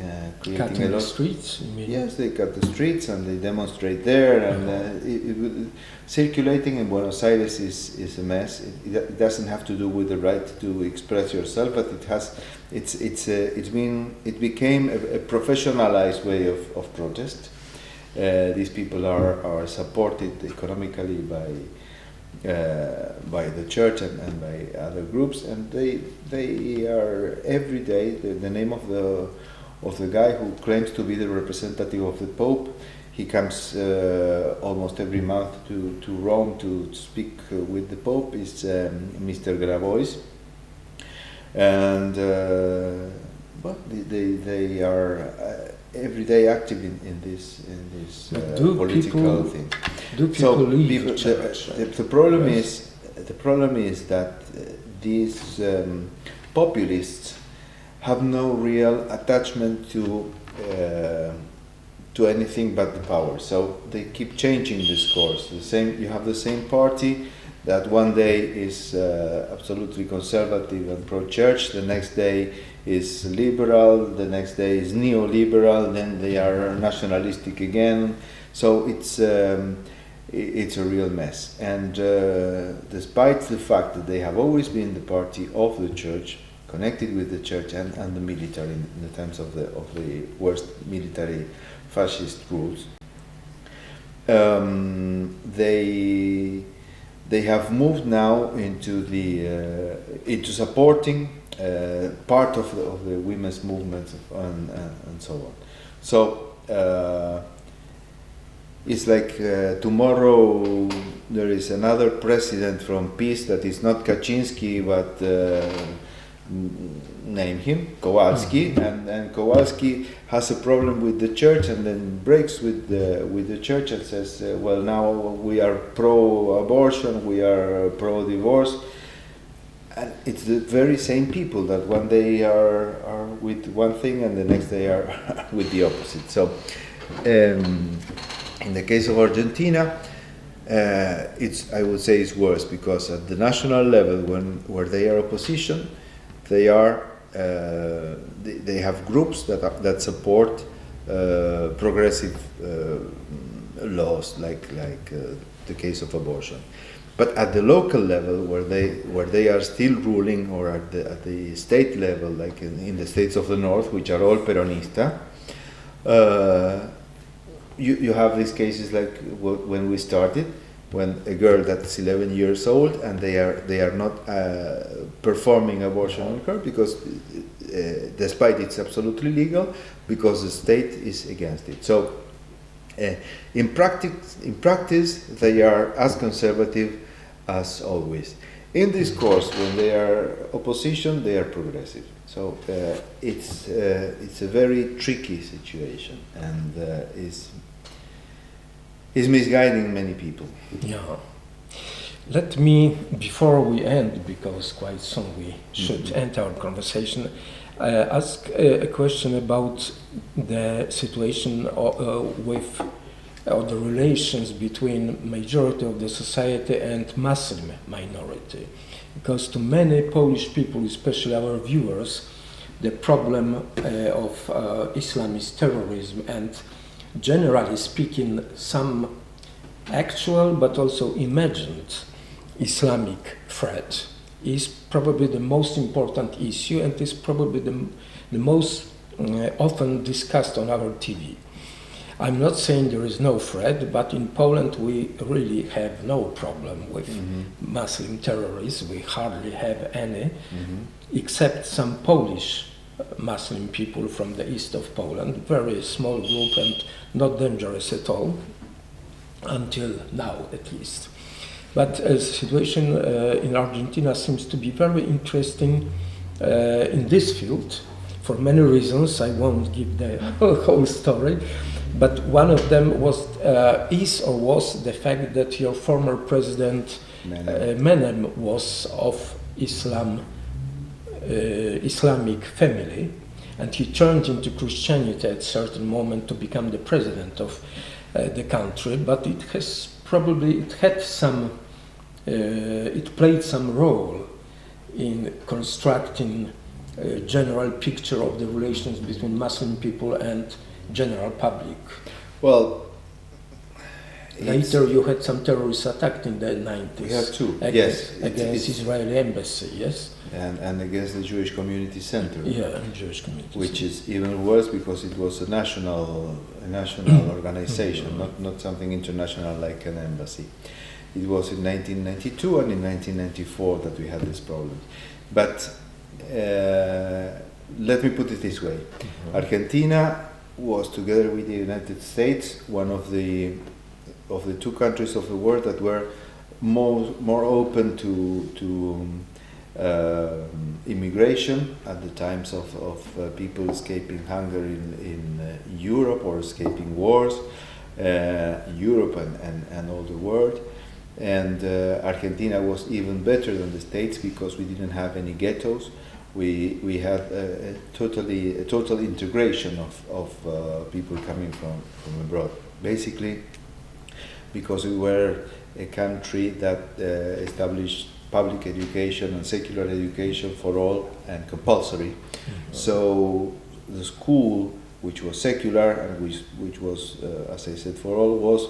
cutting the streets. You mean? Yes, they cut the streets and they demonstrate there, and circulating in Buenos Aires is a mess. It doesn't have to do with the right to express yourself, but it became a professionalized way of protest. These people are supported economically by the church and by other groups, and they are every day the name of the guy who claims to be the representative of the Pope. He comes almost every month to Rome to speak with the Pope. Is Mr. Grabois, and they are every day active in this political thing. Do people leave church? The problem is that these populists have no real attachment to anything but the power. So they keep changing this course. You have the same party that one day is absolutely conservative and pro-church, the next day is liberal, the next day is neoliberal, then they are nationalistic again. So it's a real mess. And despite the fact that they have always been the party of the church, connected with the church and the military in the times of the worst military fascist rules, they have moved now into supporting part of the women's movement and so on. So it's like tomorrow there is another president from PiS that is not Kaczynski, but name him Kowalski, and Kowalski has a problem with the church, and then breaks with the church and says, well, now we are pro-abortion, we are pro-divorce. And it's the very same people that one day are with one thing and the next day are with the opposite. So in the case of Argentina, I would say it's worse, because at the national level, where they are opposition, they have groups that support progressive laws, like the case of abortion. But at the local level, where they are still ruling, or at the state level, like in the states of the north, which are all Peronista, you have these cases like when we started, when a girl that's 11 years old and they are not performing abortion on her, because despite it's absolutely legal, because the state is against it. So in practice, they are as conservative as always. In this course, when they are opposition, they are progressive. So it's a very tricky situation, and is misguiding many people. Yeah. Let me, before we end, because quite soon we should end our conversation, ask a question about the situation with the relations between majority of the society and Muslim minority. Because to many Polish people, especially our viewers, the problem of Islamist terrorism and, generally speaking, some actual but also imagined Islamic threat is probably the most important issue and is probably the most often discussed on our TV. I'm not saying there is no threat, but in Poland we really have no problem with Muslim terrorists. We hardly have any, except some Polish Muslim people from the east of Poland, very small group and not dangerous at all, until now at least. But the situation in Argentina seems to be very interesting in this field for many reasons. I won't give the whole story, but one of them was the fact that your former president Menem was of Islamic family, and he turned into Christianity at a certain moment to become the president of the country. But it played some role in constructing a general picture of the relations between Muslim people and general public. Well, later you had some terrorist attack in the 90s. We have two, against Israeli embassy, yes? And against the Jewish Community Center. Yeah, Jewish Community which Center. is even worse because it was a national organization, not something international like an embassy. It was in 1992 and in 1994 that we had this problem. But let me put it this way. Argentina was, together with the United States, one of the two countries of the world that were more open to immigration at the times of people escaping hunger in Europe or escaping wars, Europe and all the world. And Argentina was even better than the States because we didn't have any ghettos. We had a total integration of people coming from abroad. Basically, because we were a country that established public education and secular education for all and compulsory. So the school, which was secular and which was, as I said, for all, was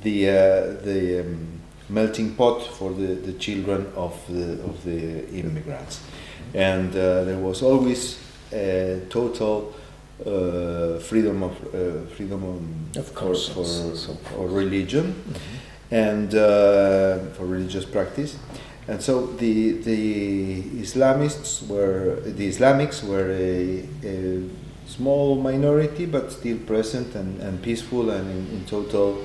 the melting pot for the children of the immigrants. And there was always total freedom for religion and for religious practice. And so the Islamics were a small minority, but still present and peaceful and in total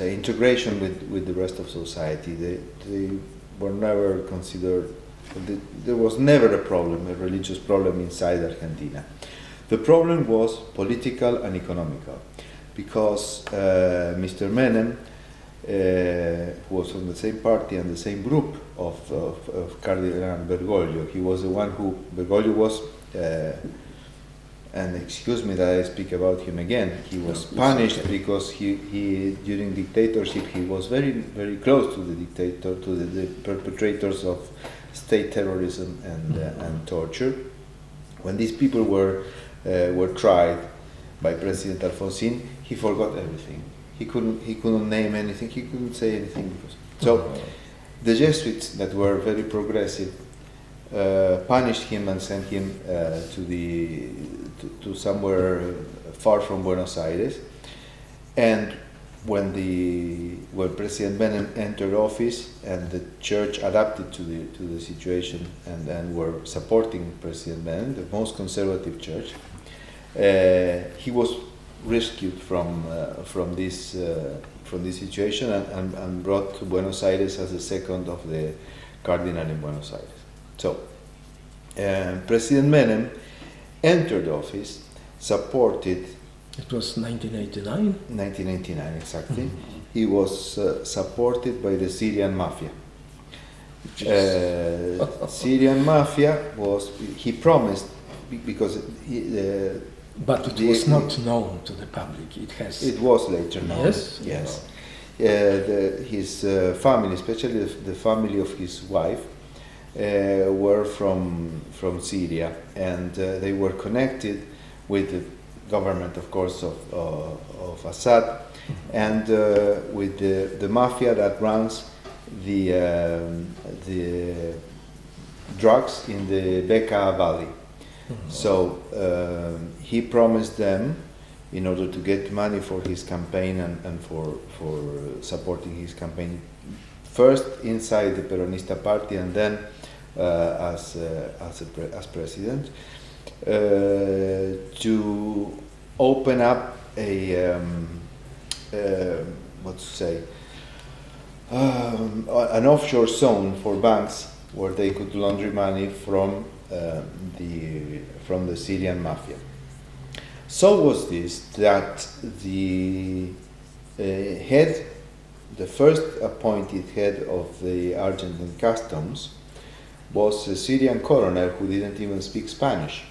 integration with the rest of society. They were never considered. There was never a religious problem inside Argentina. The problem was political and economical, because Mr. Menem, who was from the same party and the same group of Cardinal Bergoglio, he was the one who, Bergoglio was, and excuse me that I speak about him again, he was punished because he during dictatorship he was very, very close to the dictator, to the perpetrators of state terrorism and torture. When these people were tried by President Alfonsín, he forgot everything. He couldn't name anything. He couldn't say anything. So the Jesuits that were very progressive punished him and sent him to somewhere far from Buenos Aires. And when President Menem entered office and the church adapted to the situation and were supporting President Menem, the most conservative church, he was rescued from this situation and brought to Buenos Aires as the second of the cardinal in Buenos Aires. So President Menem entered office, supported. It was 1989? 1989, exactly. He was supported by the Syrian mafia. Syrian mafia he promised, because but it was not known to the public. It was later known. Yes? Yes. His family, especially the family of his wife, were from Syria, and they were connected with the government, of course, of Assad, and with the mafia that runs the drugs in the Bekaa Valley. So he promised them, in order to get money for his campaign and for supporting his campaign, first inside the Peronista party and then as president, to open up an offshore zone for banks where they could launder money from the Syrian mafia. So was this that the first appointed head of the Argentine customs was a Syrian colonel who didn't even speak Spanish.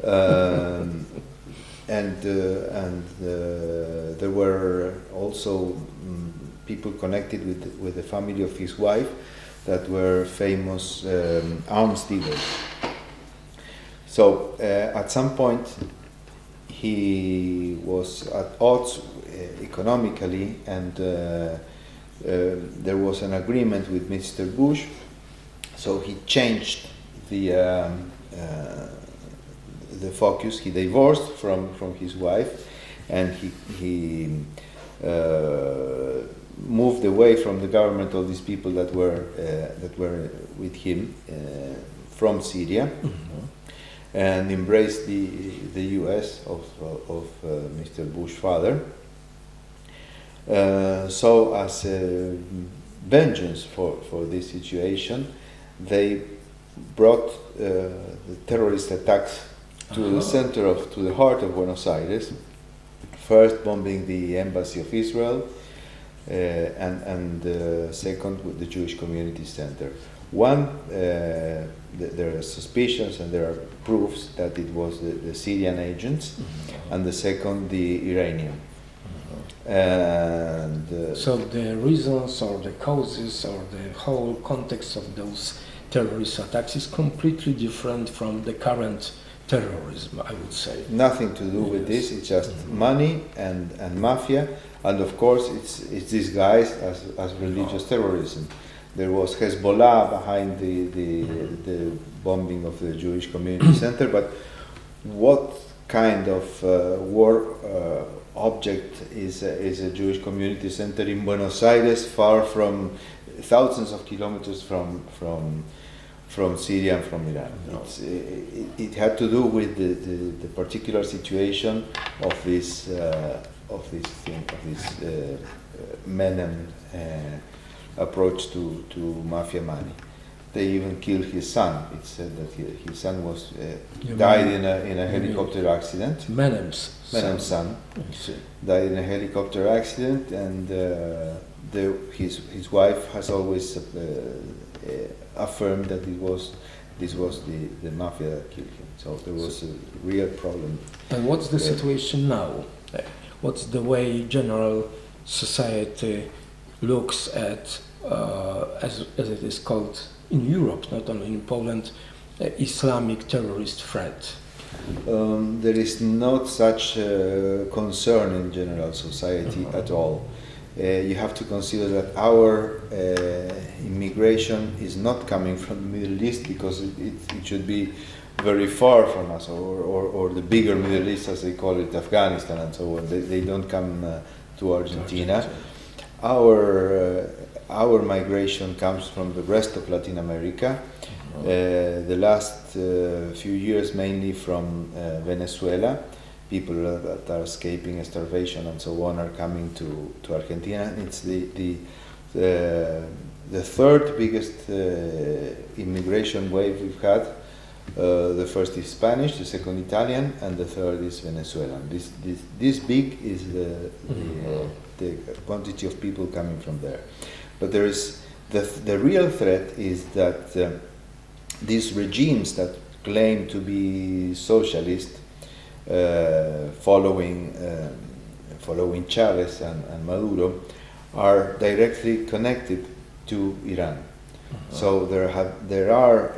And there were also people connected with the family of his wife that were famous arms dealers. So at some point he was at odds economically, and there was an agreement with Mr. Bush, so he changed the focus. He divorced from his wife, and he moved away from the government, all these people that were with him from Syria, and embraced the U.S. of Mr. Bush father. So as a vengeance for this situation, they brought the terrorist attacks to the center to the heart of Buenos Aires, first bombing the embassy of Israel, and second with the Jewish Community Center. One, there are suspicions and there are proofs that it was the Syrian agents, and the second, the Iranian. And so the reasons or the causes or the whole context of those terrorist attacks is completely different from the current terrorism, I would say. Nothing to do with this. It's just money and mafia, and of course it's disguised as religious terrorism. There was Hezbollah behind the bombing of the Jewish Community Center, but what kind of war object is a Jewish Community Center in Buenos Aires, far from thousands of kilometers from Syria and from Iran? No. It had to do with the particular situation of this Menem approach to mafia money. They even killed his son. It said that his son was died in a helicopter accident. Menem's son died in a helicopter accident, and his wife has always affirmed that this was the mafia that killed him. So there was a real problem. And what's the situation now? What's the way general society looks at, as it is called in Europe, not only in Poland, Islamic terrorist threat? There is not such concern in general society at all. You have to consider that our immigration is not coming from the Middle East, because it should be very far from us, or the bigger Middle East, as they call it, Afghanistan and so on. They don't come to Argentina. Our migration comes from the rest of Latin America. The last few years mainly from Venezuela. People that are escaping starvation and so on are coming to Argentina. It's the third biggest immigration wave we've had. The first is Spanish, the second Italian, and the third is Venezuelan. This big is the quantity of people coming from there. But there is The real threat is that these regimes that claim to be socialist, following Chavez and Maduro, are directly connected to Iran. So there are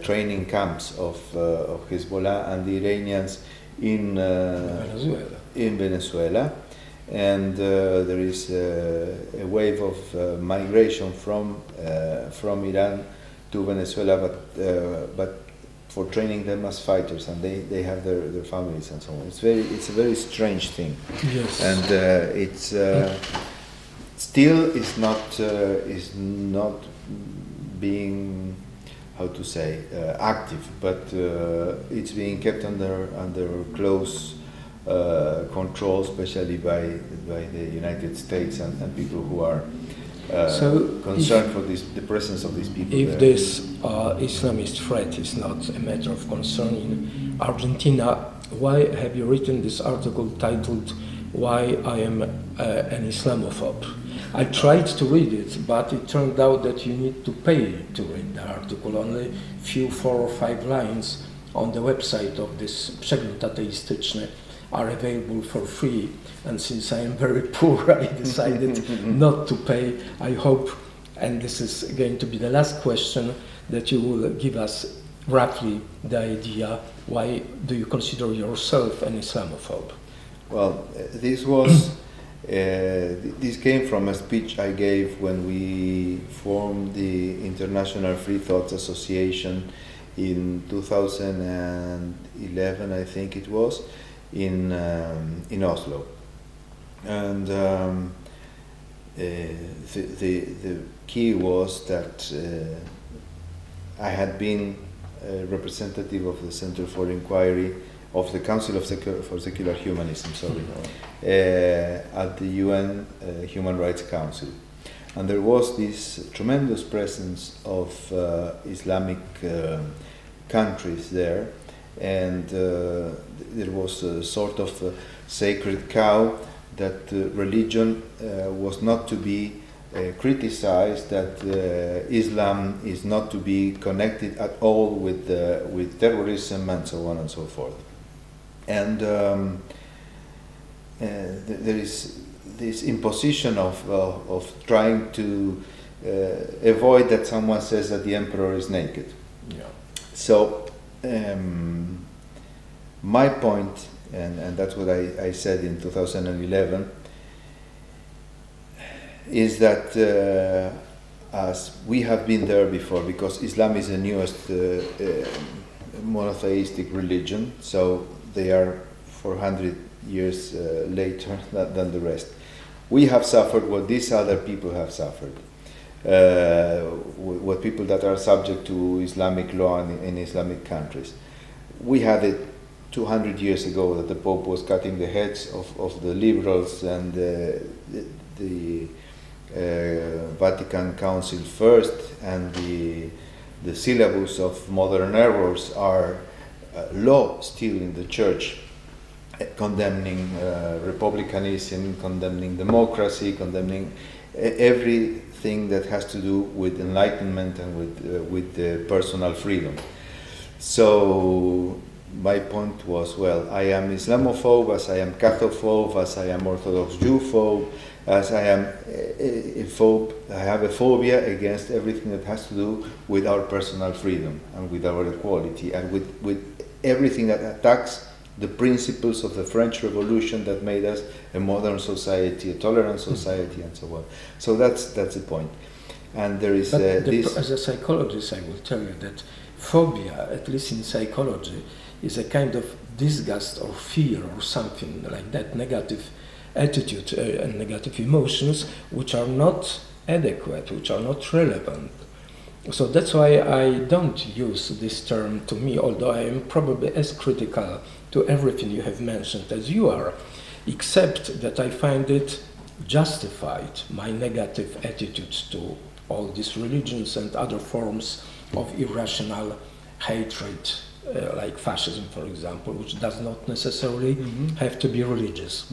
training camps of Hezbollah and the Iranians in Venezuela, and there is a wave of migration from Iran to Venezuela, but for training them as fighters, and they have their families and so on. It's a very strange thing. Yes. And it's still is not being, how to say, active, but it's being kept under close control, especially by the United States and people who are concerned for the presence of these people. If there. this Islamist threat is not a matter of concern in Argentina, why have you written this article titled "Why I Am an Islamophobe"? I tried to read it, but it turned out that you need to pay to read the article. Only few 4 or 5 lines on the website of this Przegląd Ateistyczny are available for free. And since I am very poor, I decided not to pay. I hope, and this is going to be the last question, that you will give us roughly the idea, why do you consider yourself an Islamophobe? Well, this was this came from a speech I gave when we formed the International Free Thoughts Association in 2011, I think it was, in Oslo. And the key was that I had been a representative of the Center for Inquiry of the Council for Secular Humanism, at the UN Human Rights Council. And there was this tremendous presence of Islamic countries there, and there was a sort of a sacred cow that religion was not to be criticized, that Islam is not to be connected at all with terrorism and so on and so forth. And there is this imposition of trying to avoid that someone says that the emperor is naked. Yeah. So my point, and that's what I said in 2011, is that as we have been there before, because Islam is the newest monotheistic religion, so they are 400 years later than the rest. We have suffered what these other people have suffered, what people that are subject to Islamic law in Islamic countries. We had it 200 years ago that the Pope was cutting the heads of the liberals, and the Vatican Council first, and the syllabus of modern errors are law still in the church, condemning republicanism, condemning democracy, condemning everything that has to do with enlightenment and with personal freedom. So my point was, well, I am Islamophobe, as I am Cathophobe, as I am Orthodox Jewphobe, as I am a phobe. I have a phobia against everything that has to do with our personal freedom and with our equality, and with everything that attacks the principles of the French Revolution that made us a modern society, a tolerant society, and so on. So that's the point. And there is this. As a psychologist, I will tell you that phobia, at least in psychology, is a kind of disgust or fear or something like that, negative attitude and negative emotions which are not adequate, which are not relevant. So that's why I don't use this term to me, although I am probably as critical to everything you have mentioned as you are, except that I find it justified, my negative attitude to all these religions and other forms of irrational hatred, like fascism, for example, which does not necessarily have to be religious.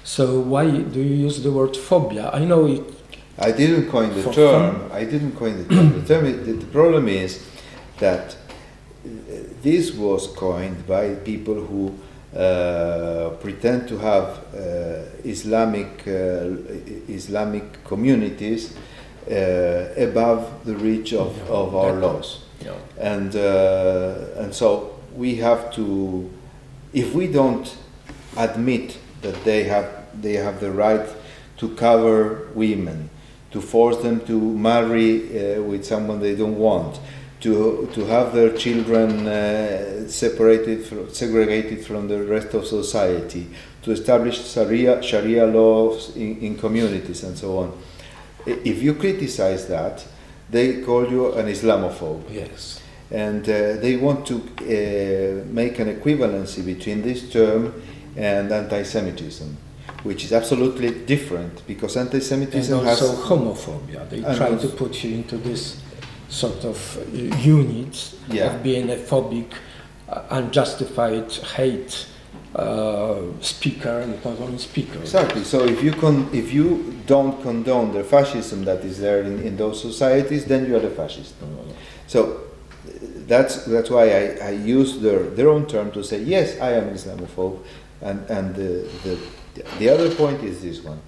So why do you use the word phobia? I know I didn't coin the For term. fun? I didn't coin the term. The problem is that this was coined by people who pretend to have Islamic communities above the reach of our laws. Yeah. And so we have to, if we don't admit that they have the right to cover women, to force them to marry with someone they don't want, to have their children segregated from the rest of society, to establish Sharia laws in communities and so on. If you criticize that, they call you an Islamophobe. Yes. And they want to make an equivalency between this term and anti-Semitism, which is absolutely different, because anti-Semitism and also homophobia. They try to put you into this sort of unit of being a phobic, unjustified hate speaker and not only speaker. Exactly. So if you don't condone the fascism that is there in those societies, then you are a fascist. So that's why I use their own term to say, yes, I am Islamophobe. And the other point is this one.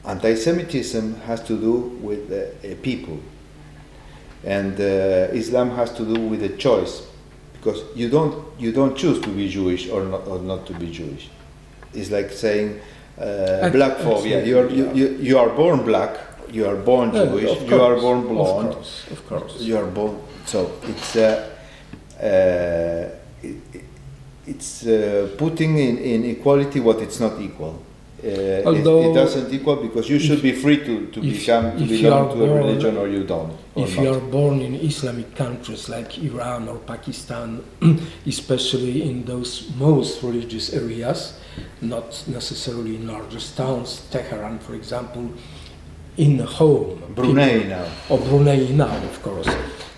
Anti-Semitism has to do with people, and Islam has to do with a choice, because you don't choose to be Jewish or not to be Jewish. It's like saying black phobia. You are born black, you are born Jewish, you are born blonde. Of course. You are born. So it's putting in equality what it's not equal. Although it doesn't equal, because you should be free to belong to a religion, or you don't. If you are born in Islamic countries like Iran or Pakistan, especially in those most religious areas, not necessarily in largest towns, Tehran, for example, in the home. Brunei now. Or Brunei now, of course.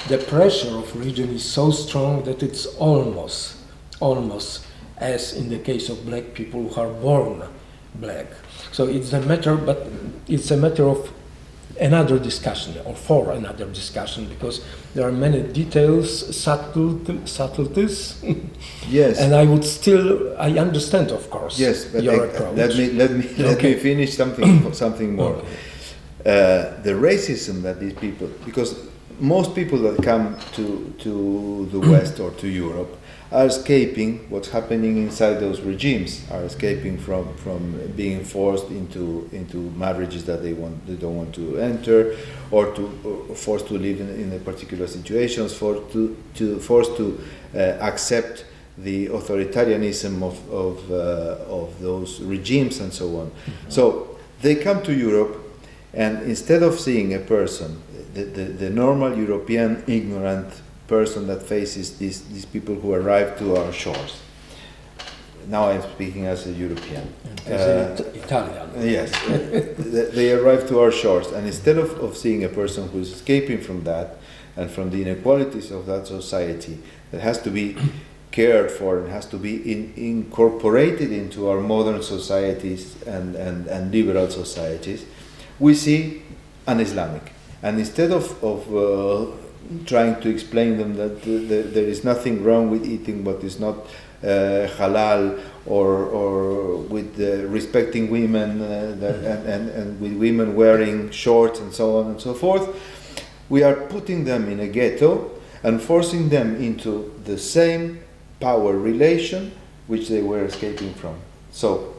The pressure of religion is so strong that it's almost as in the case of black people who are born black. So it's a matter of another discussion, or for another discussion, because there are many details, subtleties. Yes. And I understand, of course, yes, but your approach. Let me finish something more. Okay. The racism that these people, because most people that come to the West or to Europe are escaping what's happening inside those regimes, are escaping from being forced into marriages that they don't want to enter, or forced to live in a particular situations, forced to accept the authoritarianism of those regimes and so on. Mm-hmm. So they come to Europe, and instead of seeing a person, the normal European ignorant person that faces these people who arrive to our shores. Now I'm speaking as a European. Italian. Yes. They arrive to our shores, and instead of seeing a person who's escaping from that and from the inequalities of that society that has to be cared for and has to be incorporated into our modern societies and liberal societies, we see an Islamic. And instead of trying to explain them that there is nothing wrong with eating what is not halal, or with respecting women and with women wearing shorts and so on and so forth, we are putting them in a ghetto and forcing them into the same power relation which they were escaping from. So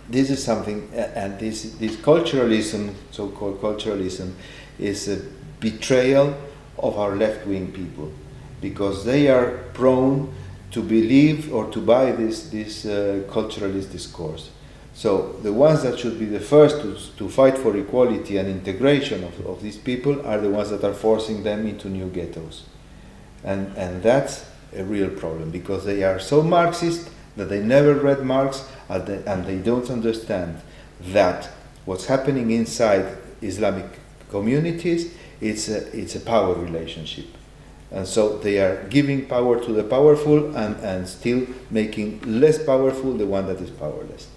this is something, and this culturalism, so-called culturalism, is a betrayal of our left-wing people, because they are prone to believe or to buy this culturalist discourse. So the ones that should be the first to fight for equality and integration of these people are the ones that are forcing them into new ghettos. And that's a real problem, because they are so Marxist that they never read Marx, and they don't understand that what's happening inside Islamic communities, it's a power relationship. And so they are giving power to the powerful and still making less powerful the one that is powerless.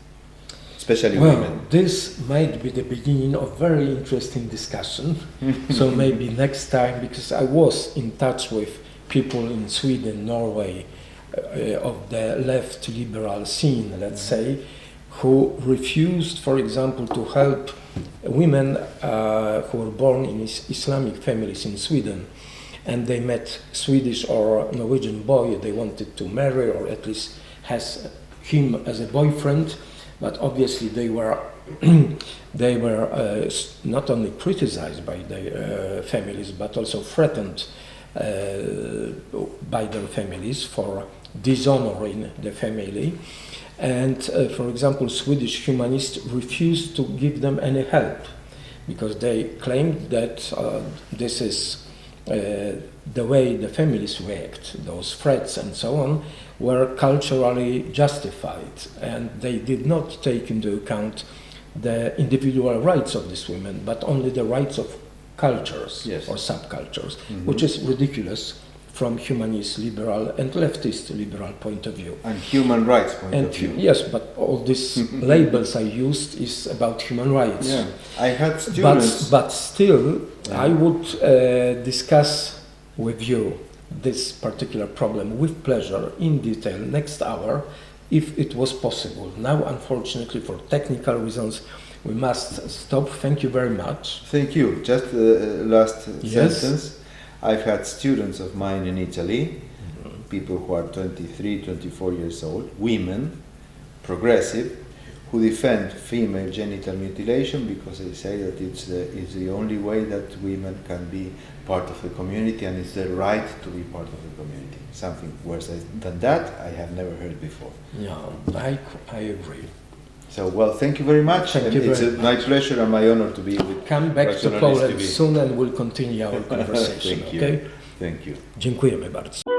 especially Well, women? this might be the beginning of very interesting discussion. So maybe next time, because I was in touch with people in Sweden, Norway, of the left liberal scene, let's say, who refused, for example, to help women who were born in Islamic families in Sweden, and they met Swedish or Norwegian boy they wanted to marry, or at least has him as a boyfriend, but obviously they were not only criticized by the families but also threatened by their families for dishonoring the family. And for example, Swedish humanists refused to give them any help because they claimed that this is the way the families react, those threats and so on, were culturally justified, and they did not take into account the individual rights of these women, but only the rights of cultures or subcultures, which is ridiculous from humanist liberal and leftist liberal point of view. And human rights point of view. Yes, but all these labels I used is about human rights. Yeah, I had students. But still, I would discuss with you this particular problem with pleasure in detail next hour, if it was possible. Now, unfortunately, for technical reasons, we must stop. Thank you very much. Thank you. Just the last sentence. I've had students of mine in Italy, people who are 23, 24 years old, women, progressive, who defend female genital mutilation because they say that it's the only way that women can be part of the community and it's their right to be part of the community. Something worse than that I have never heard before. Yeah, I agree. So, well, thank you very much. It's my pleasure and my honor to be with Come back to Rationalist Poland TV. soon and we'll continue our conversation. Thank you. Okay? Thank you. Dziękujemy bardzo.